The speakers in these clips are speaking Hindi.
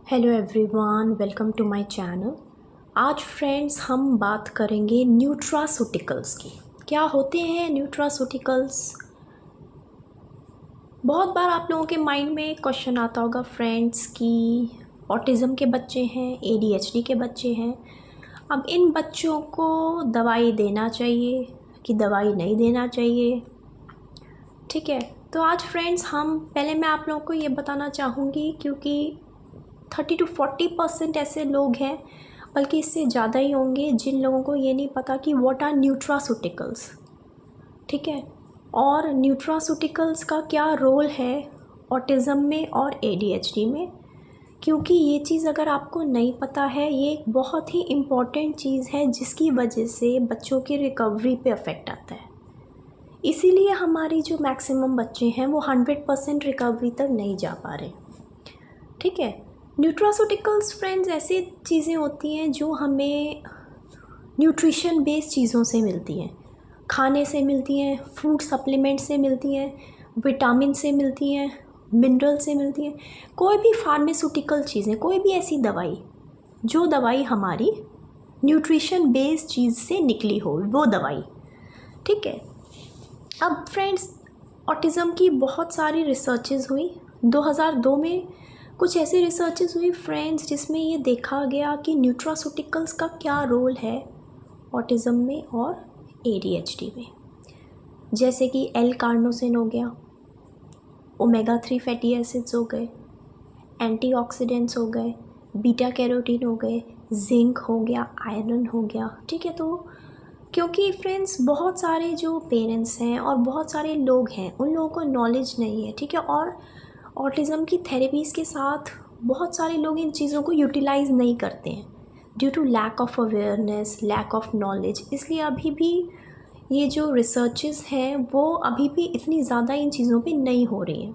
Hello everyone, welcome to my channel. आज फ्रेंड्स हम बात करेंगे न्यूट्रास्यूटिकल्स की। क्या होते हैं न्यूट्रास्यूटिकल्स? बहुत बार आप लोगों के माइंड में क्वेश्चन आता होगा फ्रेंड्स कि ऑटिज़म के बच्चे हैं, एडीएचडी के बच्चे हैं, अब इन बच्चों को दवाई देना चाहिए कि दवाई नहीं देना चाहिए। ठीक है, तो आज फ्रेंड्स मैं आप लोगों को ये बताना चाहूँगी, क्योंकि 30 to 40% ऐसे लोग हैं, बल्कि इससे ज़्यादा ही होंगे, जिन लोगों को ये नहीं पता कि व्हाट आर न्यूट्रास्यूटिकल्स। ठीक है, और न्यूट्रास्यूटिकल्स का क्या रोल है ऑटिज़म में और एडीएचडी में, क्योंकि ये चीज़ अगर आपको नहीं पता है, ये एक बहुत ही इम्पॉर्टेंट चीज़ है जिसकी वजह से बच्चों की रिकवरी पे अफेक्ट आता है। इसीलिए हमारी जो मैक्सिमम बच्चे हैं वो 100% रिकवरी तक नहीं जा पा रहे। ठीक है, न्यूट्रास्यूटिकल्स फ्रेंड्स ऐसी चीज़ें होती हैं जो हमें न्यूट्रिशन बेस्ड चीज़ों से मिलती हैं, खाने से मिलती हैं, फूड सप्लीमेंट से मिलती हैं, विटामिन से मिलती हैं, मिनरल से मिलती हैं। कोई भी फार्मास्यूटिकल चीज़ें, कोई भी ऐसी दवाई जो दवाई हमारी न्यूट्रिशन बेस्ड चीज़ से निकली हो, वो दवाई। ठीक है, अब फ्रेंड्स ऑटिज़म की बहुत सारी रिसर्चेज़ हुई। 2002 में कुछ ऐसी रिसर्चेज़ हुई फ्रेंड्स जिसमें ये देखा गया कि न्यूट्रास्यूटिकल्स का क्या रोल है ऑटिज़म में और एडीएचडी में। जैसे कि एल कार्नोसिन हो गया, ओमेगा 3 फैटी एसिड्स हो गए, एंटीऑक्सीडेंट्स हो गए, बीटा कैरोटीन हो गए, जिंक हो गया, आयरन हो गया। ठीक है, तो क्योंकि फ्रेंड्स बहुत सारे जो पेरेंट्स हैं और बहुत सारे लोग हैं, उन लोगों को नॉलेज नहीं है। ठीक है, और ऑटिज़म की थेरेपीज़ के साथ बहुत सारे लोग इन चीज़ों को यूटिलाइज़ नहीं करते हैं due to lack of awareness, lack of knowledge. इसलिए अभी भी ये जो रिसर्चेस हैं वो अभी भी इतनी ज़्यादा इन चीज़ों पे नहीं हो रही हैं,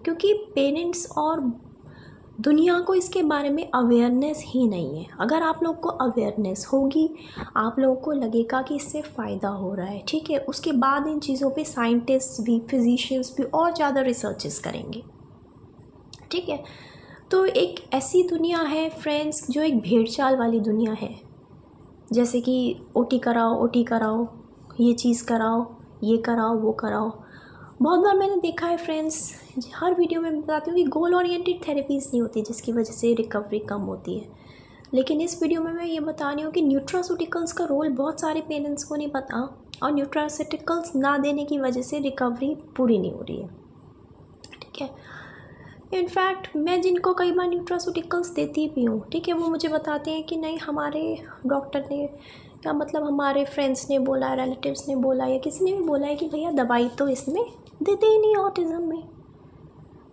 क्योंकि पेरेंट्स और दुनिया को इसके बारे में अवेयरनेस ही नहीं है। अगर आप लोग को अवेयरनेस होगी, आप लोगों को लगेगा कि इससे फ़ायदा हो रहा है। ठीक है, उसके बाद इन चीज़ों पे साइंटिस्ट भी, फिजिशियंस भी और ज़्यादा रिसर्चेस करेंगे। ठीक है, तो एक ऐसी दुनिया है फ्रेंड्स जो एक भेड़ चाल वाली दुनिया है, जैसे कि ओटी कराओ, ये चीज़ कराओ, ये कराओ, वो कराओ। बहुत बार मैंने देखा है फ्रेंड्स, हर वीडियो में बताती हूँ कि गोल ओरिएंटेड थेरेपीज़ नहीं होती जिसकी वजह से रिकवरी कम होती है, लेकिन इस वीडियो में मैं ये बता रही हूँ कि न्यूट्रास्यूटिकल्स का रोल बहुत सारे पेरेंट्स को नहीं पता, और न्यूट्रास्यूटिकल्स ना देने की वजह से रिकवरी पूरी नहीं हो रही है। ठीक है, इनफैक्ट मैं जिनको कई बार न्यूट्रास्यूटिकल्स देती भी हूँ, ठीक है, वो मुझे बताते हैं कि नहीं, हमारे डॉक्टर ने, या मतलब हमारे फ्रेंड्स ने बोला, रिलेटिव्स ने बोला, या किसी ने भी बोला है कि भैया दवाई तो इसमें देते ही नहीं ऑटिज़म में।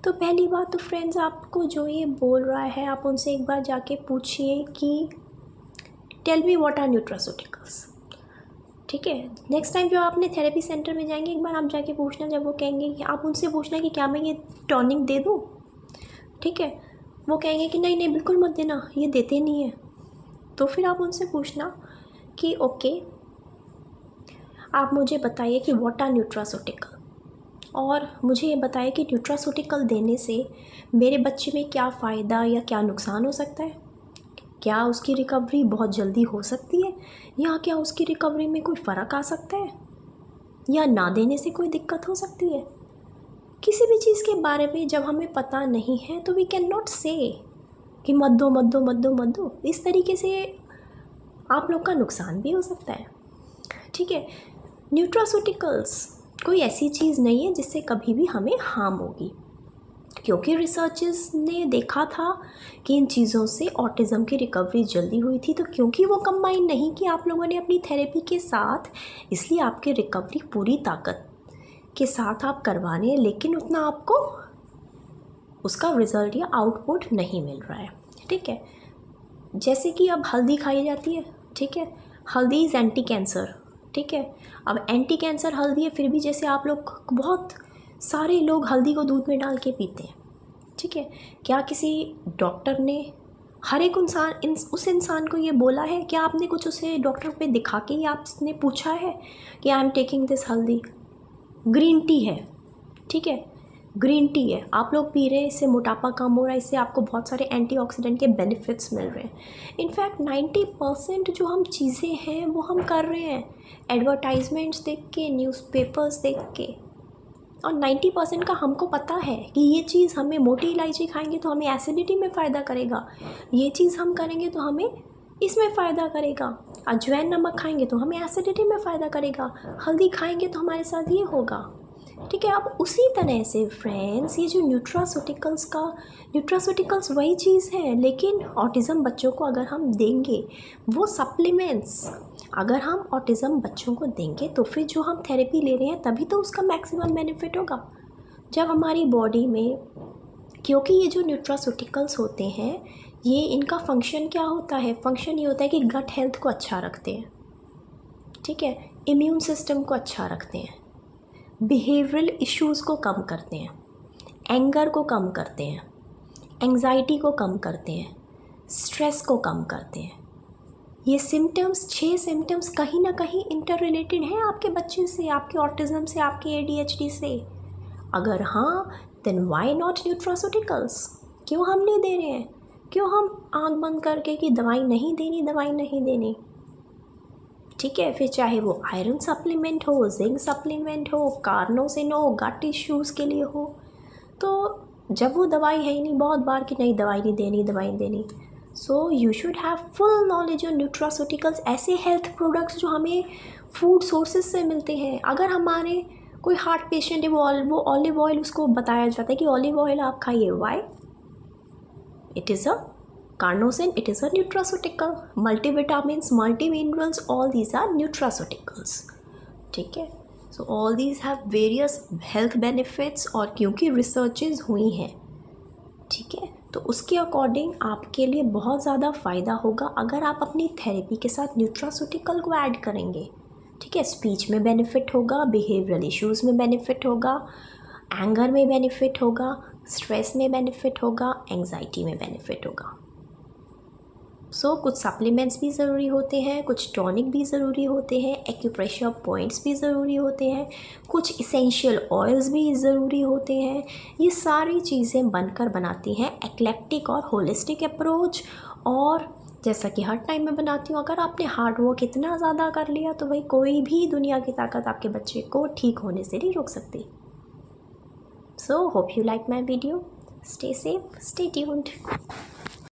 तो पहली बात तो फ्रेंड्स, आपको जो ये बोल रहा है, आप उनसे एक बार जाके पूछिए कि tell me what are nutraceuticals. ठीक है, नेक्स्ट टाइम जब आपने थेरेपी सेंटर में जाएंगे, एक बार आप जाके पूछना, जब वो कहेंगे कि आप उनसे पूछना कि क्या मैं ये टॉनिक दे दूँ। ठीक है, वो कहेंगे कि नहीं नहीं बिल्कुल मत देना, ये देते नहीं है। तो फिर आप उनसे पूछना कि ओके, आप मुझे बताइए कि व्हाट आर न्यूट्रास्यूटिकल, और मुझे ये बताइए कि न्यूट्रास्यूटिकल देने से मेरे बच्चे में क्या फ़ायदा या क्या नुकसान हो सकता है। क्या उसकी रिकवरी बहुत जल्दी हो सकती है, या क्या उसकी रिकवरी में कोई फ़र्क आ सकता है, या ना देने से कोई दिक्कत हो सकती है। किसी भी चीज़ के बारे में जब हमें पता नहीं है तो वी कैन नॉट से कि मत दो मत दो मत दो मत दो। इस तरीके से आप लोग का नुकसान भी हो सकता है। ठीक है, न्यूट्रास्यूटिकल्स कोई ऐसी चीज़ नहीं है जिससे कभी भी हमें हार्म होगी, क्योंकि रिसर्चर्स ने देखा था कि इन चीज़ों से ऑटिज़म की रिकवरी जल्दी हुई थी। तो क्योंकि वो कंबाइन नहीं कि आप लोगों ने अपनी थेरेपी के साथ, इसलिए आपकी रिकवरी पूरी ताकत के साथ आप करवा रहे हैं, लेकिन उतना आपको उसका रिज़ल्ट या आउटपुट नहीं मिल रहा है। ठीक है, जैसे कि अब हल्दी खाई जाती है। ठीक है, हल्दी इज़ एंटी कैंसर। ठीक है, अब एंटी कैंसर हल्दी है, फिर भी जैसे आप लोग, बहुत सारे लोग हल्दी को दूध में डाल के पीते हैं। ठीक है, क्या किसी डॉक्टर ने हर एक उस इंसान को ये बोला है? क्या आपने कुछ उसे डॉक्टर पे दिखा के या आपने पूछा है कि आई एम टेकिंग दिस हल्दी? ग्रीन टी है, ठीक है, ग्रीन टी है, आप लोग पी रहे हैं, इससे मोटापा कम हो रहा है, इससे आपको बहुत सारे एंटीऑक्सीडेंट के बेनिफिट्स मिल रहे हैं। इनफैक्ट 90% जो हम चीज़ें हैं वो हम कर रहे हैं एडवर्टाइजमेंट्स देख के, न्यूज़पेपर्स देख के। और 90% का हमको पता है कि ये चीज़ हमें, मोटी इलायची खाएंगे तो हमें एसिडिटी में फ़ायदा करेगा, ये चीज़ हम करेंगे तो हमें इसमें फ़ायदा करेगा, अजवाइन नमक खाएंगे तो हमें एसिडिटी में फ़ायदा करेगा, हल्दी खाएंगे तो हमारे साथ ये होगा। ठीक है, अब उसी तरह से फ्रेंड्स ये जो न्यूट्रास्यूटिकल्स वही चीज़ है, लेकिन ऑटिज़म बच्चों को अगर हम देंगे वो सप्लीमेंट्स, अगर हम ऑटिज़म बच्चों को देंगे तो फिर जो हम थेरेपी ले रहे हैं तभी तो उसका मैक्सिमम बेनिफिट होगा। जब हमारी बॉडी में, क्योंकि ये जो न्यूट्रास्यूटिकल्स होते हैं ये, इनका फंक्शन क्या होता है, फंक्शन ये होता है कि गट हेल्थ को अच्छा रखते हैं, ठीक है, इम्यून सिस्टम को अच्छा रखते हैं, बिहेवियरल इश्यूज़ को कम करते हैं, एंगर को कम करते हैं, एंग्जाइटी को कम करते हैं, स्ट्रेस को कम करते हैं। ये सिम्टम्स, 6 सिम्टम्स कहीं ना कहीं इंटर रिलेटेड हैं आपके बच्चे से, आपके ऑटिज़म से, आपके ADHD से। अगर हाँ, देन व्हाई नॉट न्यूट्रास्यूटिकल्स? क्यों हम नहीं दे रहे हैं? क्यों हम आँख बंद करके कि दवाई नहीं देनी, दवाई नहीं देनी? ठीक है, फिर चाहे वो आयरन सप्लीमेंट हो, जिंक सप्लीमेंट हो, कार्नोसिन हो, गट इश्यूज़ के लिए हो, तो जब वो दवाई है ही नहीं, बहुत बार कि नहीं दवाई नहीं देनी, दवाई नहीं देनी। So you should have full knowledge on nutraceuticals, ऐसे हेल्थ प्रोडक्ट्स जो हमें फूड सोर्सेज से मिलते हैं। अगर हमारे कोई हार्ट पेशेंट है, वो ऑलिव ऑयल, उसको बताया जाता है कि ऑलिव ऑयल आप खाइए, why? It is a carnosin, it is a nutraceutical, multivitamins, multiminerals, all these are nutraceuticals। ठीक है, so all these have various health benefits, और क्योंकि रिसर्चेज हुई हैं, ठीक है, तो उसके अकॉर्डिंग आपके लिए बहुत ज़्यादा फ़ायदा होगा अगर आप अपनी थेरेपी के साथ न्यूट्रास्यूटिकल को ऐड करेंगे। ठीक है, स्पीच में बेनिफिट होगा, बिहेवियरल इश्यूज़ में बेनिफिट होगा, एंगर में बेनिफिट होगा, स्ट्रेस में बेनिफिट होगा, एंग्जाइटी में बेनिफिट होगा। कुछ सप्लीमेंट्स भी ज़रूरी होते हैं, कुछ टॉनिक भी ज़रूरी होते हैं, एक्यूप्रेशर पॉइंट्स भी ज़रूरी होते हैं, कुछ इसेंशियल ऑयल्स भी ज़रूरी होते हैं। ये सारी चीज़ें बनकर बनाती हैं एक्लेक्टिक और होलिस्टिक अप्रोच। और जैसा कि हर टाइम में बनाती हूँ, अगर आपने हार्ड वर्क इतना ज़्यादा कर लिया तो भाई कोई भी दुनिया की ताकत आपके बच्चे को ठीक होने से नहीं रोक सकती। Hope you like my video. Stay safe, stay tuned.